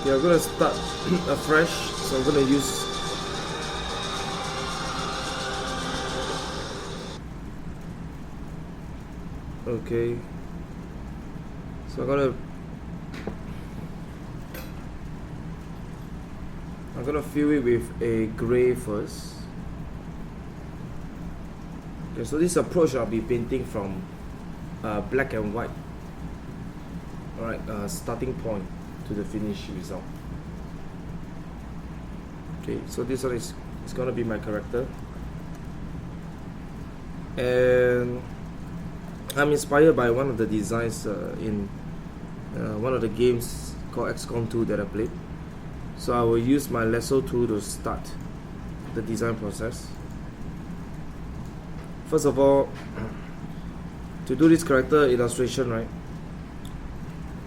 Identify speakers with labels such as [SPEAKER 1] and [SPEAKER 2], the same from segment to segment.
[SPEAKER 1] Okay, I'm gonna start afresh, so I'm gonna use okay. So I'm gonna fill it with a gray first. Okay, so this approach I'll be painting from black and white. Alright, starting point to the finished result. Okay, so this one is gonna be my character, and I'm inspired by one of the designs in one of the games called XCOM 2 that I played. So I will use my lasso tool to start the design process. First of all, to do this character illustration, right,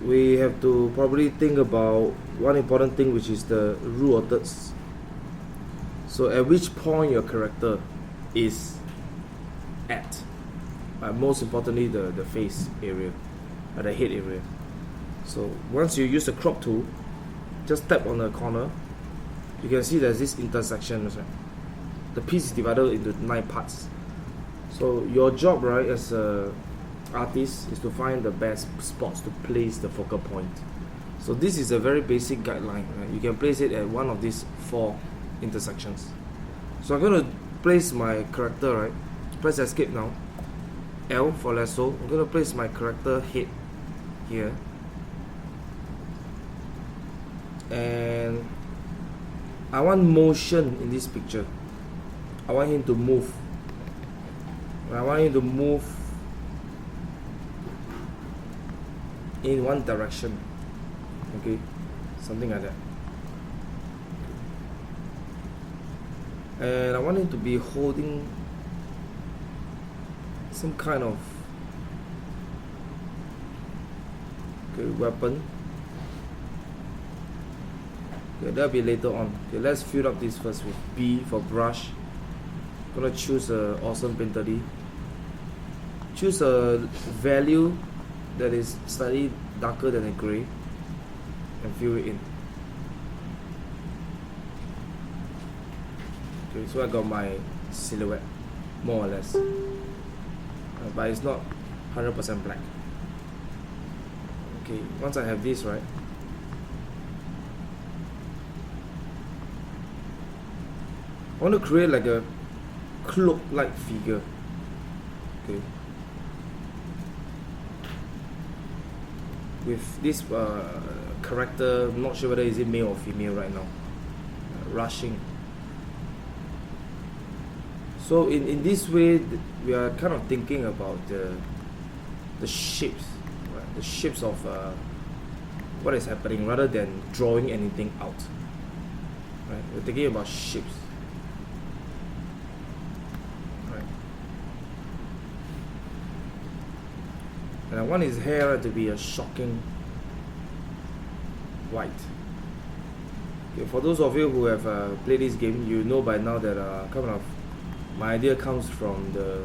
[SPEAKER 1] we have to probably think about one important thing, which is the rule of thirds. So at which point your character is at, most importantly the face area, the head area. So once you use the crop tool, just tap on the corner, you can see there's this intersection, right? The piece is divided into 9 parts. So your job, right, as a artist, is to find the best spots to place the focal point. So this is a very basic guideline, right? You can place it at one of these 4 intersections. So I'm going to place my character, right? Press escape now. L for lasso. I'm going to place my character head here, and I want motion in this picture. I want him to move. I want him to move in one direction. Okay, something like that. And I want him to be holding some kind of weapon. Okay, that'll be later on. Okay, let's fill up this first with B for brush. I'm gonna choose a awesome painter D. Choose a value that is slightly darker than a gray and fill it in. Okay, so I got my silhouette, more or less, but it's not 100% black. Okay, once I have this, right, I want to create like a cloak-like figure. Okay, with this character, I'm not sure whether is it male or female right now, rushing. So in this way, we are kind of thinking about the shapes, right? The shapes of what is happening, rather than drawing anything out. Right? We're thinking about shapes. Right. And I want his hair to be a shocking white. Okay, for those of you who have played this game, you know by now that kind of my idea comes from the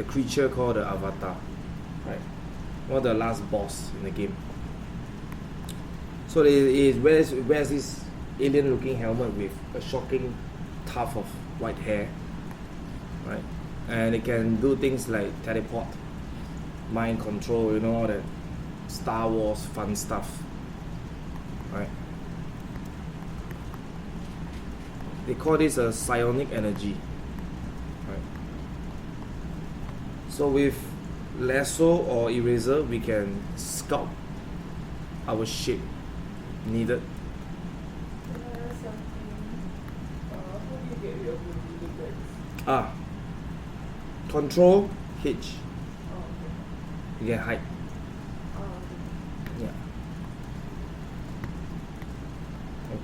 [SPEAKER 1] creature called the Avatar, right? One of the last boss in the game. So it wears this alien-looking helmet with a shocking tuft of white hair, right? And it can do things like teleport, mind control, you know, all that Star Wars fun stuff, right? They call this a psionic energy, right? So with lasso or eraser, we can sculpt our shape needed. Control H. You can hide. Yeah.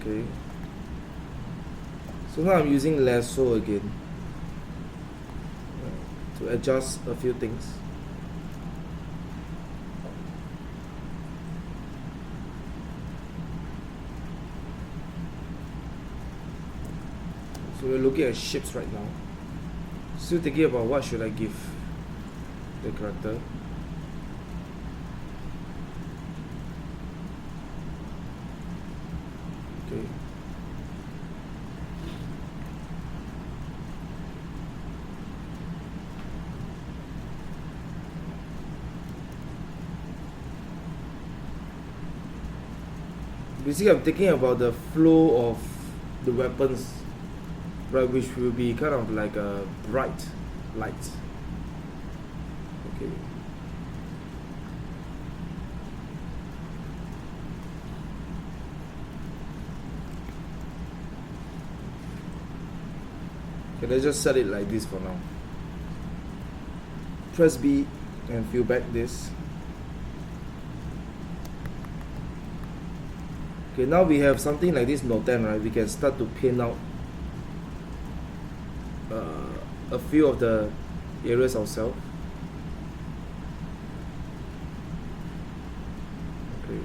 [SPEAKER 1] Okay. So now I'm using lasso again to adjust a few things. So we're looking at shapes right now. Still thinking about what should I give the character. basically I'm thinking about the flow of the weapons, right, which will be kind of like a bright light. Okay. Okay, let's just set it like this for now. Press B and fill back this. Okay, now we have something like this noten, right? We can start to paint out a few of the areas ourselves. Okay.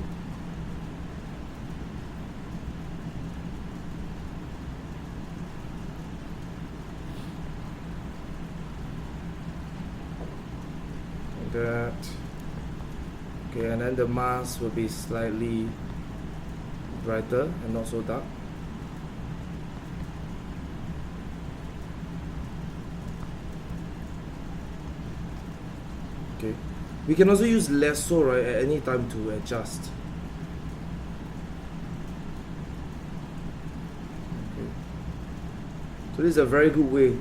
[SPEAKER 1] Like that. Okay, and then the mask will be slightly brighter and not so dark. Okay, we can also use lasso, right, at any time to adjust. Okay, so this is a very good way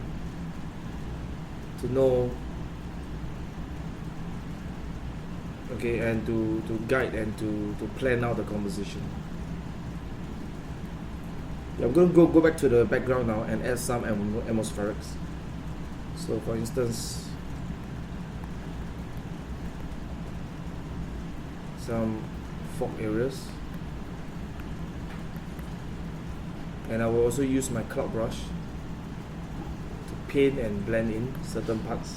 [SPEAKER 1] to know, okay, and to guide and to plan out the composition. I'm going to go back to the background now and add some atmospherics. So for instance, some fog areas, and I will also use my cloud brush to paint and blend in certain parts.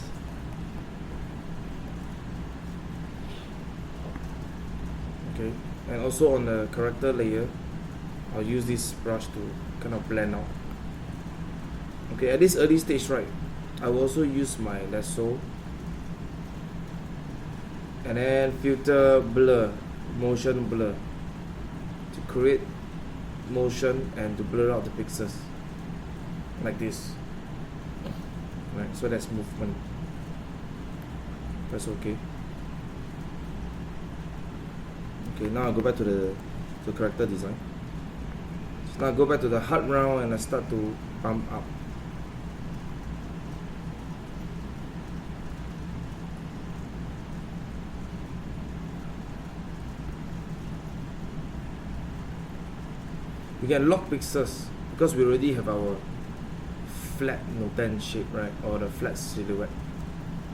[SPEAKER 1] Okay, and also on the character layer, I'll use this brush to kind of blend out. Okay, at this early stage, right, I will also use my lasso and then filter blur, motion blur, to create motion and to blur out the pixels like this. Right, so that's movement. Press OK. Okay, now I'll go back to the character design. Now I go back to the HUD round and I start to bump up. We can lock pixels because we already have our flat noten shape, right, or the flat silhouette.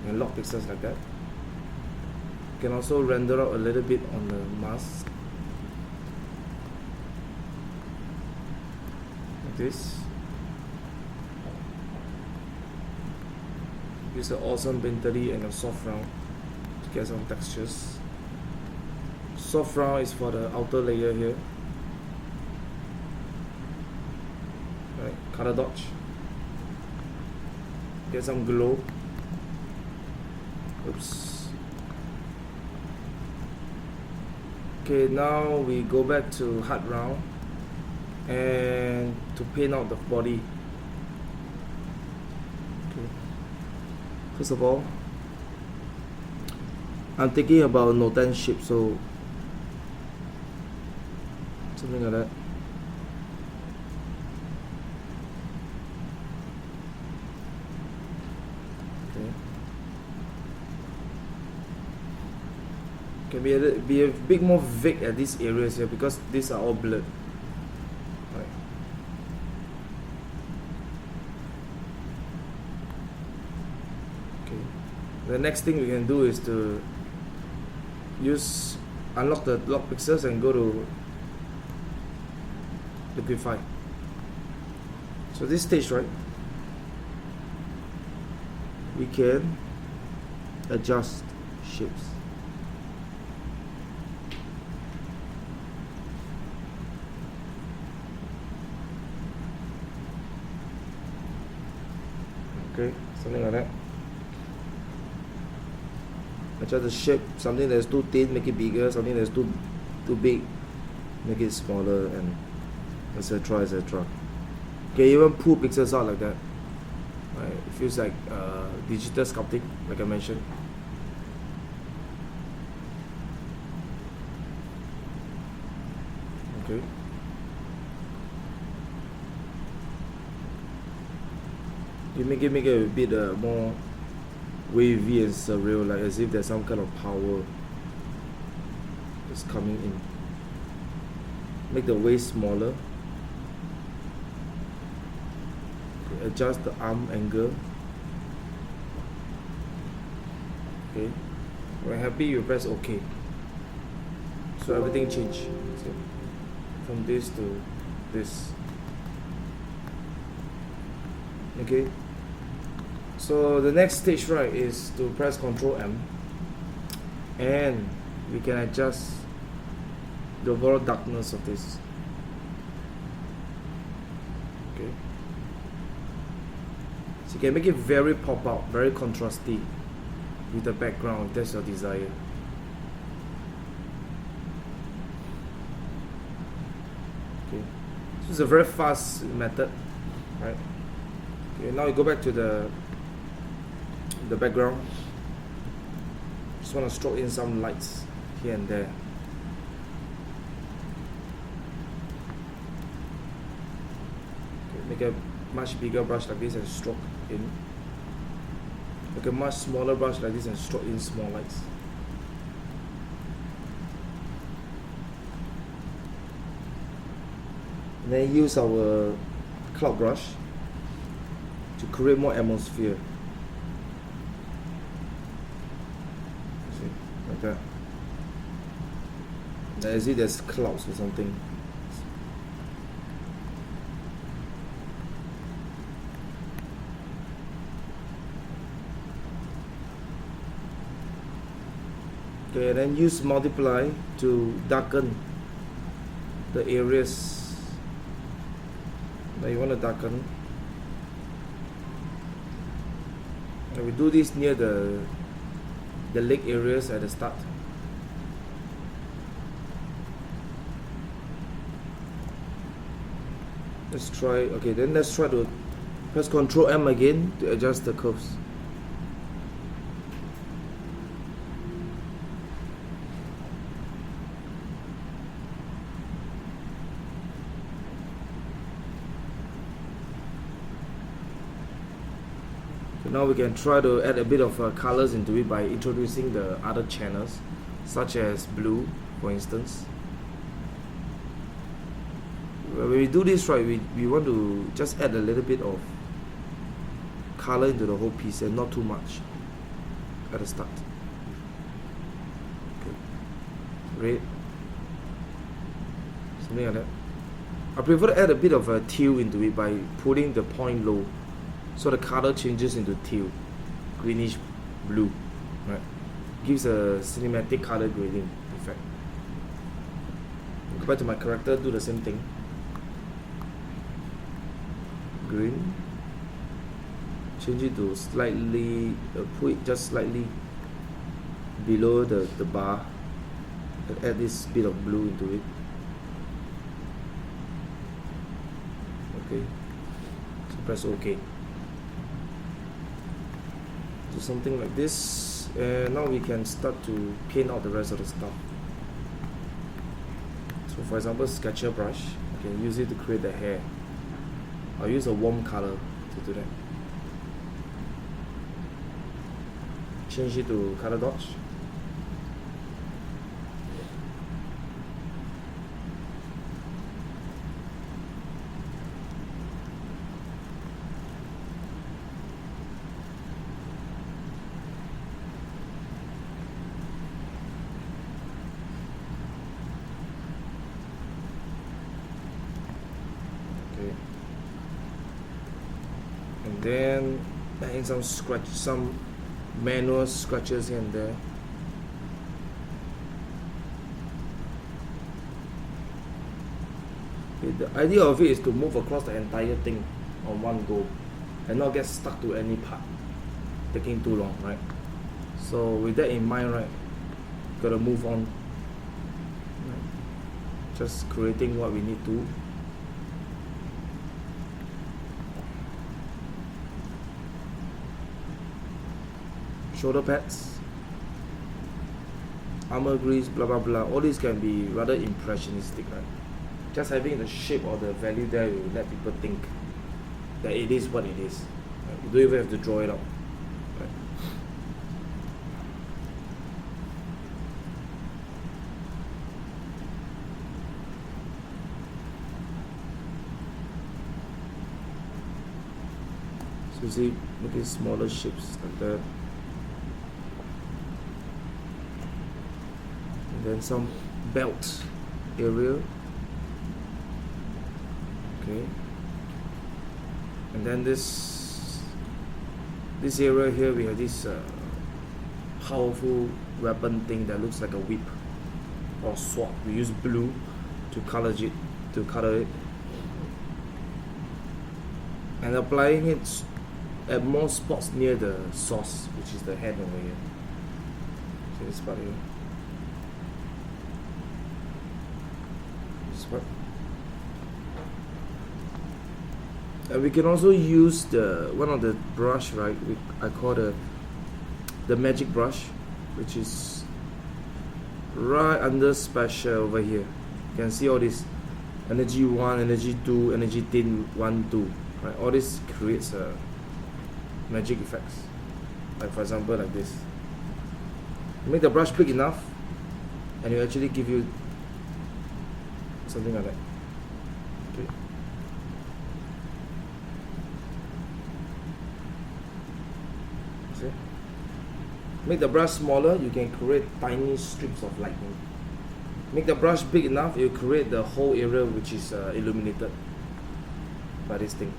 [SPEAKER 1] We can lock pixels like that. You can also render out a little bit on the mask. This. Use an awesome Bentley and a soft round to get some textures. Soft round is for the outer layer here. Right, color dodge. Get some glow. Oops. Okay, now we go back to HUD round and to paint out the body. Okay. First of all, I'm thinking about noten shape, so something like that. Okay. Can be a bit more vague at these areas here because these are all blurred. The next thing we can do is to unlock the lock pixels and go to liquify. So this stage, right, we can adjust shapes. Okay, something like that. Adjust the shape. Something that's too thin, make it bigger. Something that's too big, make it smaller, and etc. etc. Okay, even pull pixels out like that. Right, it feels like digital sculpting, like I mentioned. Okay. You make it a bit more wavy and surreal, like as if there's some kind of power that's coming in. Make the waist smaller. Okay, adjust the arm angle. Okay. When happy, you press OK. So everything change. See? From this to this. Okay. So the next stage, right, is to press Ctrl M, and we can adjust the overall darkness of this. Okay. So you can make it very pop out, very contrasty with the background if that's your desire. Okay. So it's a very fast method, right? Okay, now you go back to the background. Just want to stroke in some lights here and there. Okay, make a much bigger brush like this and stroke in. Make a much smaller brush like this and stroke in small lights. And then use our cloud brush to create more atmosphere. See, like that. As if there's clouds or something. Okay, then use multiply to darken the areas that you want to darken. And we do this near the leg areas at the start. Let's try. Okay, then let's try to press Ctrl M again to adjust the curves. Now we can try to add a bit of colors into it by introducing the other channels, such as blue, for instance. When we do this, right, we want to just add a little bit of color into the whole piece and not too much at the start. Okay. Red, something like that. I prefer to add a bit of a teal into it by putting the point low, so the color changes into teal, greenish blue, right? Gives a cinematic color grading effect. Go back to my character, do the same thing. Green. Change it to slightly, put it just slightly below the bar, and add this bit of blue into it. Okay. So press OK. Do something like this, and now we can start to paint out the rest of the stuff. So for example, sketcher brush, you can use it to create the hair. I'll use a warm color to do that. Change it to color dodge. And then adding some manual scratches here and there. Okay, the idea of it is to move across the entire thing on one go and not get stuck to any part taking too long, right? So with that in mind, right, gotta move on. Just creating what we need to. Shoulder pads, armor grease, blah blah blah. All these can be rather impressionistic, right? just having the shape or the value there will let people think that it is what it is. Right? You don't even have to draw it out. Right? So you see, making smaller shapes like that. And then some belt area. Okay. And then this area here, we have this powerful weapon thing that looks like a whip or sword. We use blue to color it, and applying it at more spots near the source, which is the head over here. See this part here. This part. We can also use one of the brush, right? I call the magic brush, which is right under special over here. You can see all this energy 1, energy 2, energy 1, 2. Right? All this creates magic effects. Like for example, like this. You make the brush big enough, and it actually give you something like that. Okay. See? Make the brush smaller, you can create tiny strips of lightning. Make the brush big enough, you create the whole area which is illuminated by this thing.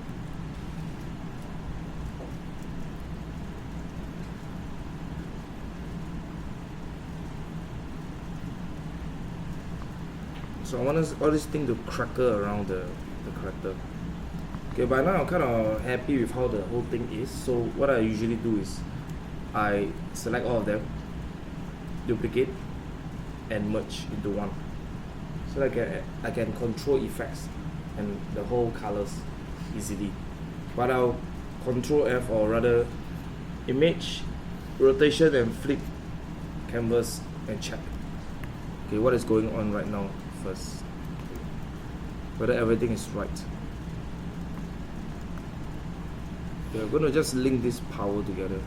[SPEAKER 1] So I want all this thing to crackle around the character. Okay, by now I'm kind of happy with how the whole thing is. So what I usually do is I select all of them, duplicate, and merge into one. So that I can control effects and the whole colors easily. But I'll Control F, or rather image, rotation and flip canvas and check. Okay, what is going on right now first? Whether everything is right. We're going to just link this power together.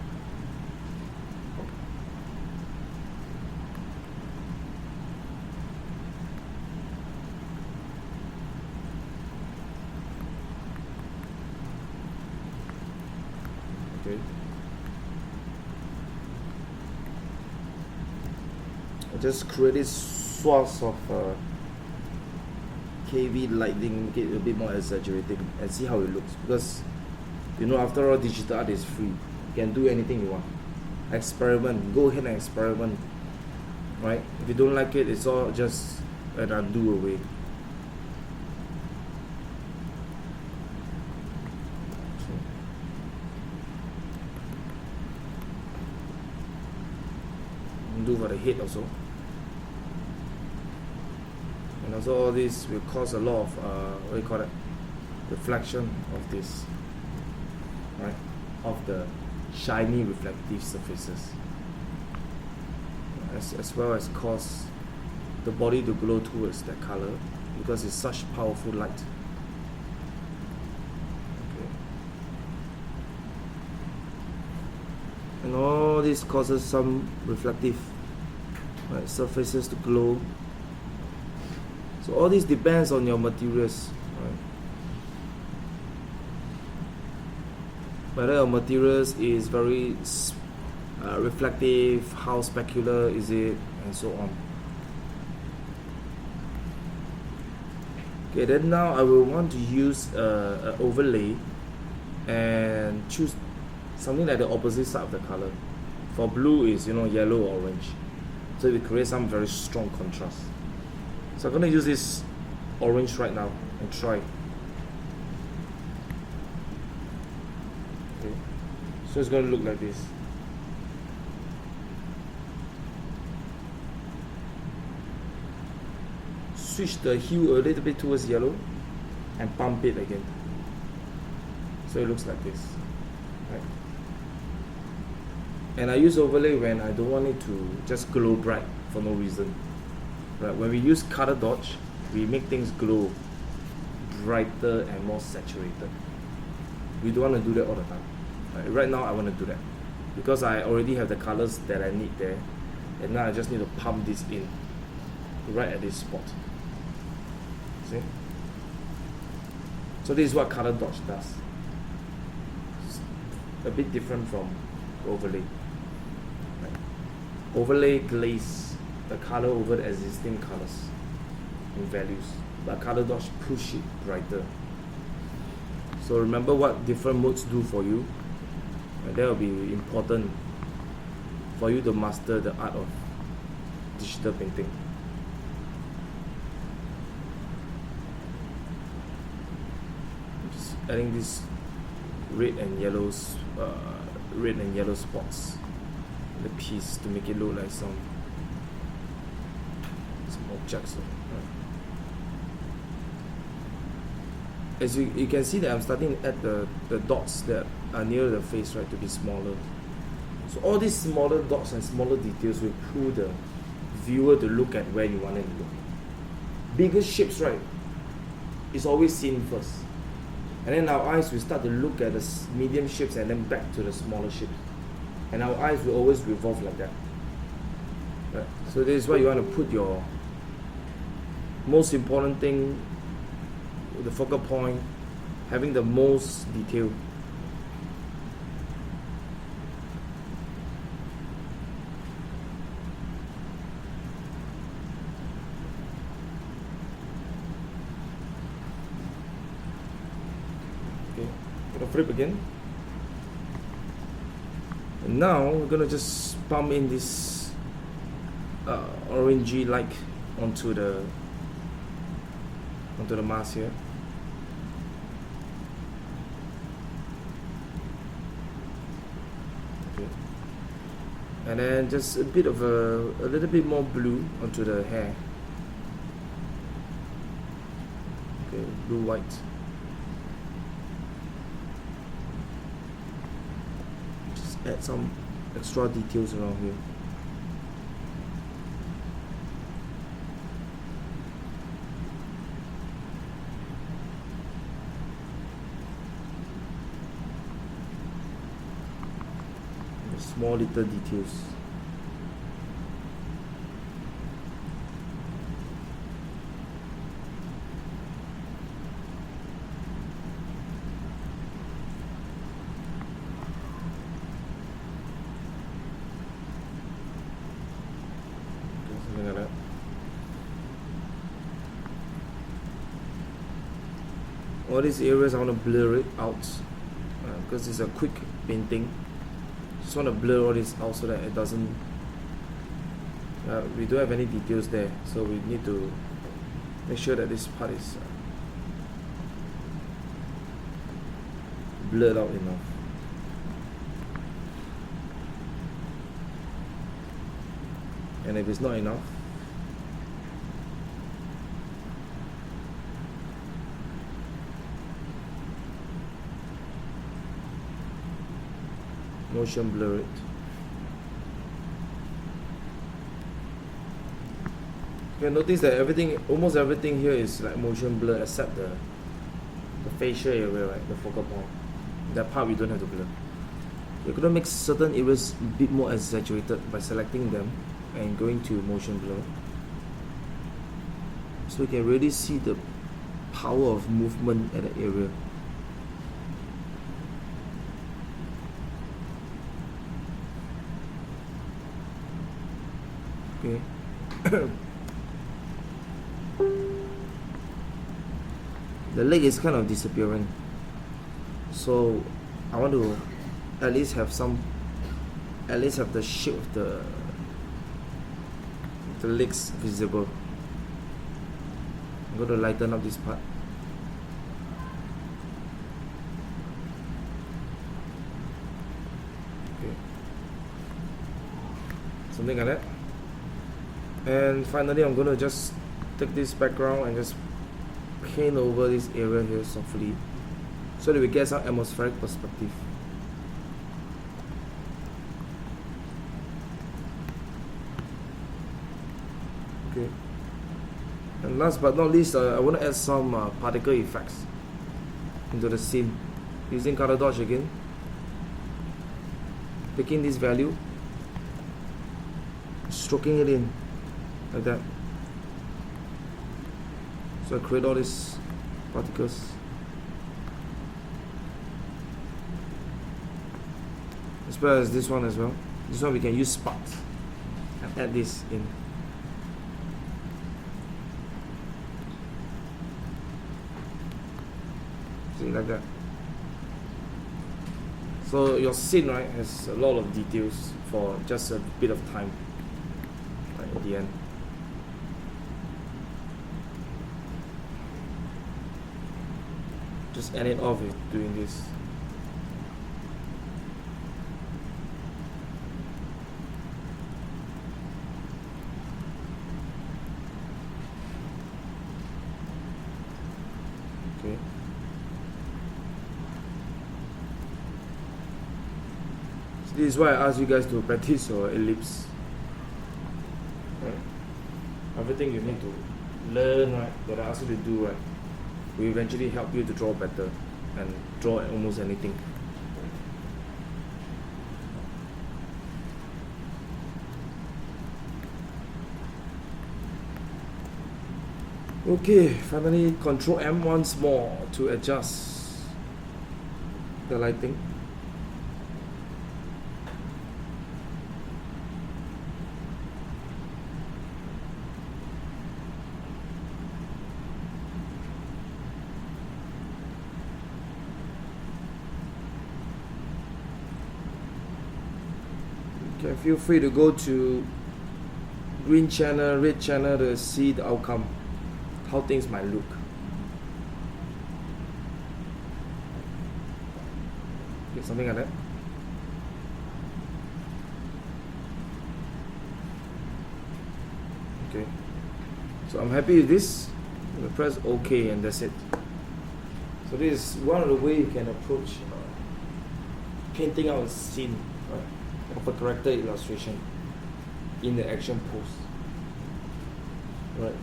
[SPEAKER 1] Okay. I just create this source of KV lighting, make it a bit more exaggerating, and see how it looks. Because after all, digital art is free. You can do anything you want. Experiment. Go ahead and experiment. Right? If you don't like it, it's all just an undo away. Undo for the head also. And also all this will cause a lot of what do you call it? Reflection of this. Right, of the shiny reflective surfaces, as well as cause the body to glow towards that color because it's such powerful light. Okay. And all this causes some reflective surfaces to glow. So all this depends on your materials. Right? Whether your materials is very reflective, how specular is it, and so on. Okay, then now I will want to use an overlay and choose something like the opposite side of the color. For blue is yellow or orange, so it will create some very strong contrast. So I'm going to use this orange right now and try. So it's going to look like this. Switch the hue a little bit towards yellow and pump it again. So it looks like this. Right? And I use overlay when I don't want it to just glow bright for no reason. Right? When we use color dodge, we make things glow brighter and more saturated. We don't want to do that all the time. Right now I want to do that because I already have the colors that I need there, and now I just need to pump this in right at this spot. See? So this is what color dodge does. It's a bit different from overlay. Right? Overlay glaze the color over the existing colors and values, but color dodge push it brighter. So remember what different modes do for you, and that will be important for you to master the art of digital painting. Just adding these red and yellow spots in the piece to make it look like some objects. As you can see that I'm starting to add the dots that are near the face, right, to be smaller. So all these smaller dots and smaller details will pull the viewer to look at where you want them to look. Bigger shapes, right, is always seen first. And then our eyes will start to look at the medium shapes and then back to the smaller shapes. And our eyes will always revolve like that. Right? So this is why you want to put your most important thing, the focal point, having the most detail. Okay, gonna flip again. And now we're gonna just pump in this orangey light onto the mask here. Okay. And then just a bit of a little bit more blue onto the hair. Okay, blue white. Just add some extra details around here. Small little details. Something like that. All these areas I want to blur it out because it's a quick painting. Just want to blur all this out so that it doesn't we don't have any details there, so we need to make sure that this part is blurred out enough. And if it's not enough, motion blur it. You can notice that almost everything here is like motion blur except the facial area, right? The focal point. That part we don't have to blur. You're going to make certain areas a bit more exaggerated by selecting them and going to motion blur. So you can really see the power of movement at that area. Okay. The leg is kind of disappearing, so I want to at least have the shape of the legs visible. I'm going to lighten up this part. Okay, something like that. And finally, I'm going to just take this background and just paint over this area here softly so that we get some atmospheric perspective. Okay. And last but not least, I want to add some particle effects into the scene using color dodge again, taking this value, stroking it in like that, so I create all these particles. As well as this one as well. This one we can use sparks and add this in. See, like that. So your scene, right, has a lot of details for just a bit of time, right, at the end. Just end it off with doing this. Okay. So this is why I ask you guys to practice your ellipse. Right. Everything you need to learn, right, that I ask you to do, right, will eventually help you to draw better and draw almost anything. Okay, finally Control M once more to adjust the lighting. Okay, feel free to go to green channel, red channel to see the outcome, how things might look. Okay, something like that. Okay, so I'm happy with this. I'm gonna press OK and that's it. So this is one of the ways you can approach painting out a scene, right, of a character illustration in the action pose. Right.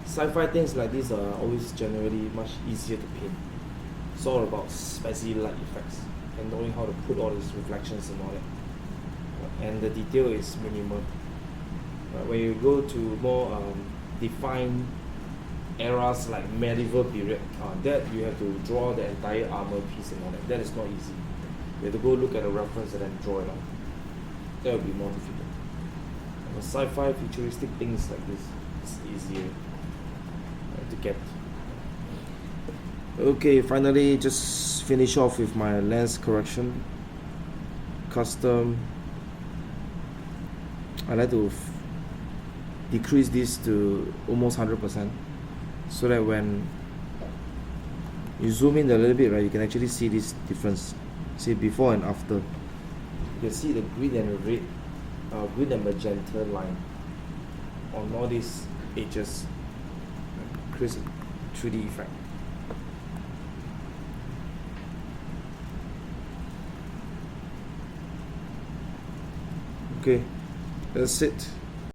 [SPEAKER 1] Sci-fi things like this are always generally much easier to paint. It's all about spicy light effects and knowing how to put all these reflections and all that. And the detail is minimal. When you go to more defined eras like medieval period, that you have to draw the entire armor piece and all that. That is not easy. You have to go look at a reference and then draw it out. That will be more difficult. And the sci-fi futuristic things like this is easier to get. Okay, finally just finish off with my lens correction. Custom. I like to decrease this to almost 100%, so that when you zoom in a little bit, right, you can actually see this difference. See before and after. You can see the green and red, green and magenta line on all these edges. Creates a 3D effect. Okay, that's it.